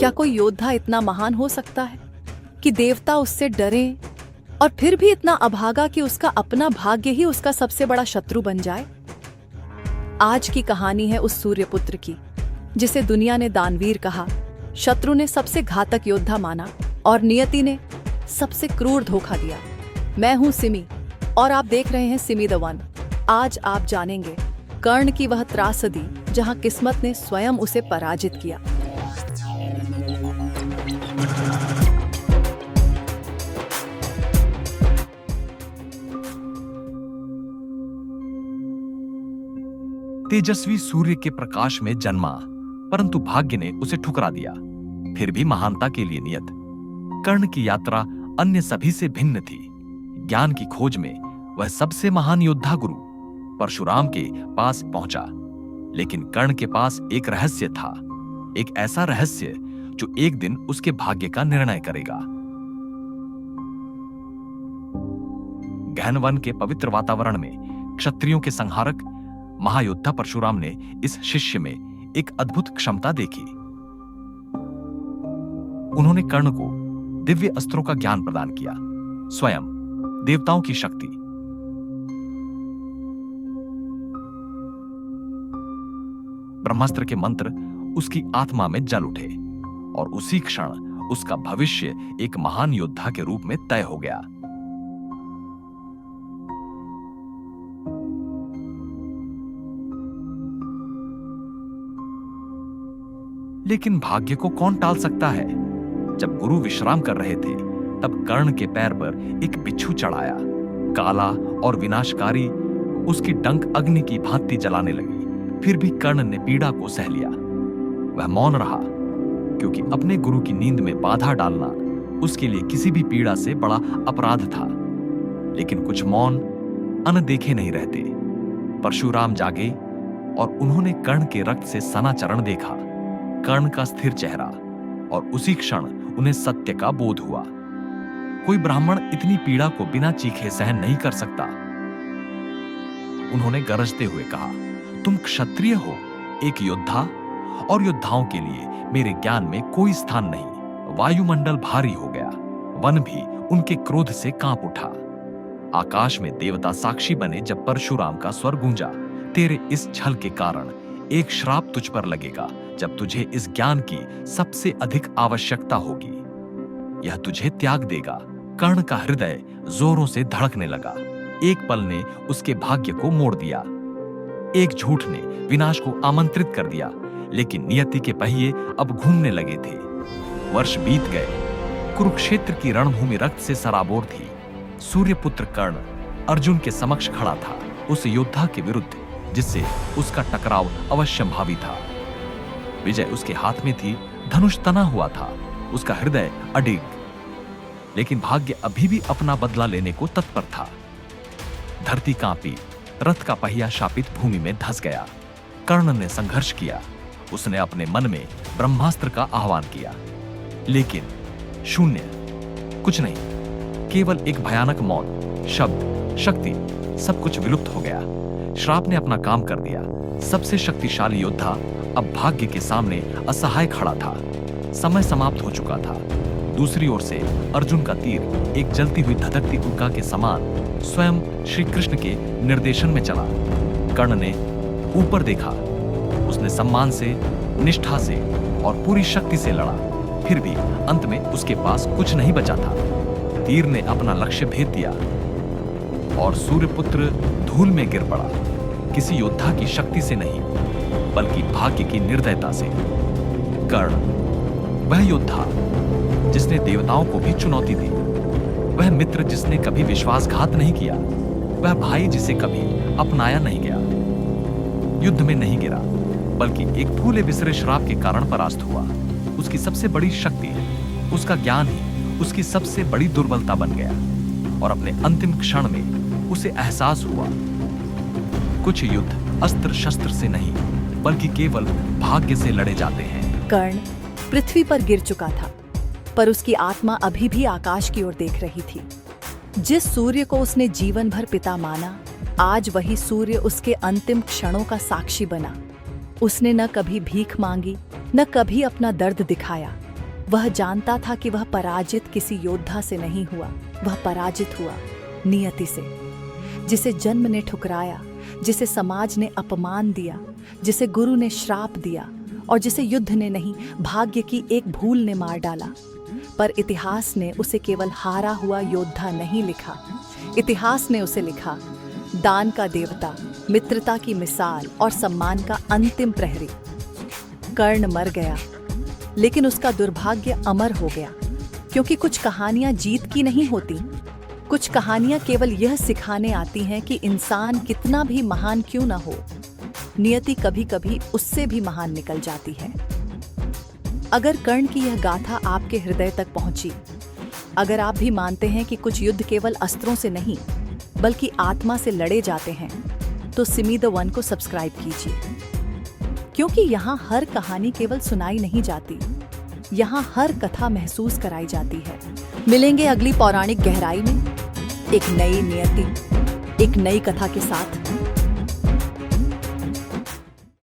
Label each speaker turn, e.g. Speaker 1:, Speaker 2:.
Speaker 1: क्या कोई योद्धा इतना महान हो सकता है कि देवता उससे डरें और फिर भी इतना अभागा कि उसका अपना भाग्य ही उसका सबसे बड़ा शत्रु बन जाए? आज की कहानी है उस सूर्यपुत्र की जिसे दुनिया ने दानवीर कहा, शत्रु ने सबसे घातक योद्धा माना और नियति ने सबसे क्रूर धोखा दिया। मैं हूं सिमी और आप देख रहे हैं सिमी द वन। आज आप जानेंगे कर्ण की वह त्रासदी जहां किस्मत ने स्वयं उसे पराजित किया।
Speaker 2: तेजस्वी सूर्य के प्रकाश में जन्मा, परंतु भाग्य ने उसे ठुकरा दिया। फिर भी महानता के लिए नियत। कर्ण की यात्रा अन्य सभी से भिन्न थी। ज्ञान की खोज में वह सबसे महान योद्धा गुरु परशुराम के पास पहुंचा, लेकिन कर्ण के पास एक रहस्य था, एक ऐसा रहस्य जो एक दिन उसके भाग्य का निर्णय करेगा। गहन वन के पवित्र वातावरण में क्षत्रियों के संहारक महायोद्धा परशुराम ने इस शिष्य में एक अद्भुत क्षमता देखी। उन्होंने कर्ण को दिव्य अस्त्रों का ज्ञान प्रदान किया, स्वयं देवताओं की शक्ति। ब्रह्मास्त्र के मंत्र उसकी आत्मा में जल उठे और उसी क्षण उसका भविष्य एक महान योद्धा के रूप में तय हो गया। लेकिन भाग्य को कौन टाल सकता है? जब गुरु विश्राम कर रहे थे, तब कर्ण के पैर पर एक बिच्छू चढ़ाया। काला और विनाशकारी उसकी डंक अग्नि की भांति जलाने लगी। फिर भी कर्ण ने पीड़ा को सह लिया। वह मौन रहा, क्योंकि अपने गुरु की नींद में बाधा डालना उसके लिए किसी भी पीड़ा से बड़ा अपराध था। लेकिन कुछ मौन अनदेखे नहीं रहते। परशुराम जागे और उन्होंने कर्ण के रक्त से सना चरण देखा, कर्ण का स्थिर चेहरा, और उसी क्षण उन्हें सत्य का बोध हुआ। कोई ब्राह्मण इतनी पीड़ा को बिना चीखे सहन नहीं कर सकता। उन्होंने गरजते हुए कहा, तुम क्षत्रिय हो, एक योद्धा, और योद्धाओं के लिए मेरे ज्ञान में कोई स्थान नहीं। वायुमंडल भारी हो गया, वन भी उनके क्रोध से कांप उठा। आकाश में देवता साक्षी बने जब परशुराम का स्वर गूंजा, तेरे इस छल के कारण एक श्राप तुझ पर लगेगा। जब तुझे इस ज्ञान की सबसे अधिक आवश्यकता होगी, यह तुझे त्याग देगा। कर्ण का हृदय जोरों से धड़कने लगा। एक पल ने उसके भाग्य को मोड़ दिया, एक झूठ ने विनाश को आमंत्रित कर दिया। लेकिन नियति के पहिए अब घूमने लगे थे। वर्ष बीत गए। कुरुक्षेत्र की रणभूमि रक्त से सराबोर थी। सूर्यपुत्र कर्ण अर्जुन के समक्ष खड़ा था, उस योद्धा के विरुद्ध जिससे उसका टकराव अवश्यंभावी था। विजय उसके हाथ में थी, धनुष तना हुआ था, उसका हृदय अडिग। लेकिन भाग्य अभी भी अपना बदला लेने को तत्पर था। धरती कांपी, रथ का पहिया शापित भूमि में धंस गया। कर्ण ने संघर्ष किया, उसने अपने मन में ब्रह्मास्त्र का आह्वान किया, लेकिन शून्य, कुछ नहीं, केवल एक भयानक मौन। शब्द, शक्ति, सब कुछ विलुप्त हो गया। श्राप ने अपना काम कर दिया। सबसे शक्तिशाली योद्धा अब भाग्य के सामने असहाय खड़ा था। समय समाप्त हो चुका था। दूसरी ओर से अर्जुन का तीर एक जलती हुई धधकती उल्का के समान स्वयं श्री कृष्ण के निर्देशन में चला। कर्ण ने ऊपर देखा, उसने सम्मान से, निष्ठा से और पूरी शक्ति से लड़ा। फिर भी अंत में उसके पास कुछ नहीं बचा था। तीर ने अपना लक्ष्य भेद दिया और सूर्यपुत्र धूल में गिर पड़ा। किसी योद्धा की शक्ति से नहीं, बल्कि भाग्य की निर्दयता से। कर्ण, वह योद्धा जिसने देवताओं को भी चुनौती दी, वह मित्र जिसने कभी विश्वासघात नहीं किया, वह भाई जिसे कभी अपनाया नहीं गया, युद्ध में नहीं गिरा, बल्कि एक भूले बिसरे श्राप के कारण परास्त हुआ। उसकी सबसे बड़ी शक्ति, उसका ज्ञान ही उसकी सबसे बड़ी दुर्बलता बन गया। और अपने अंतिम क्षण में उसे एहसास हुआ, कुछ युद्ध अस्त्र शस्त्र से नहीं, बल्कि केवल भाग्य से लड़े जाते हैं।
Speaker 1: कर्ण पृथ्वी पर गिर चुका था, पर उसकी आत्मा अभी भी आकाश की ओर देख रही थी। जिस सूर्य को उसने जीवन भर पिता माना, आज वही सूर्य उसके अंतिम क्षणों का साक्षी बना। उसने न कभी भीख मांगी, न कभी अपना दर्द दिखाया, वह जानता था कि वह पराजित किसी योद्धा से नहीं हुआ, वह पराजित हुआ नियति से, जिसे जन्म ने ठुकराया, जिसे समाज ने अपमान दिया, जिसे गुरु ने श्राप दिया और जिसे युद्ध ने नहीं भाग्य की एक भूल ने मार डाला। पर इतिहास ने उसे केवल हारा हुआ योद्धा नहीं लिखा, इतिहास ने उसे लिखा दान का देवता, मित्रता की मिसाल और सम्मान का अंतिम प्रहरी। कर्ण मर गया, लेकिन उसका दुर्भाग्य अमर हो गया, क्योंकि कुछ कहानियां जीत की नहीं होती, कुछ कहानियां केवल यह सिखाने आती हैं कि इंसान कितना भी महान क्यों ना हो, नियति कभी कभी उससे भी महान निकल जाती है। अगर कर्ण की यह गाथा आपके हृदय तक पहुंची, अगर आप भी मानते हैं कि कुछ युद्ध केवल अस्त्रों से नहीं बल्कि आत्मा से लड़े जाते हैं, तो सिमी द वन को सब्सक्राइब कीजिए, क्योंकि यहाँ हर कहानी केवल सुनाई नहीं जाती, यहाँ हर कथा महसूस कराई जाती है। मिलेंगे अगली पौराणिक गहराई में एक नई नियति, एक नई कथा के साथ।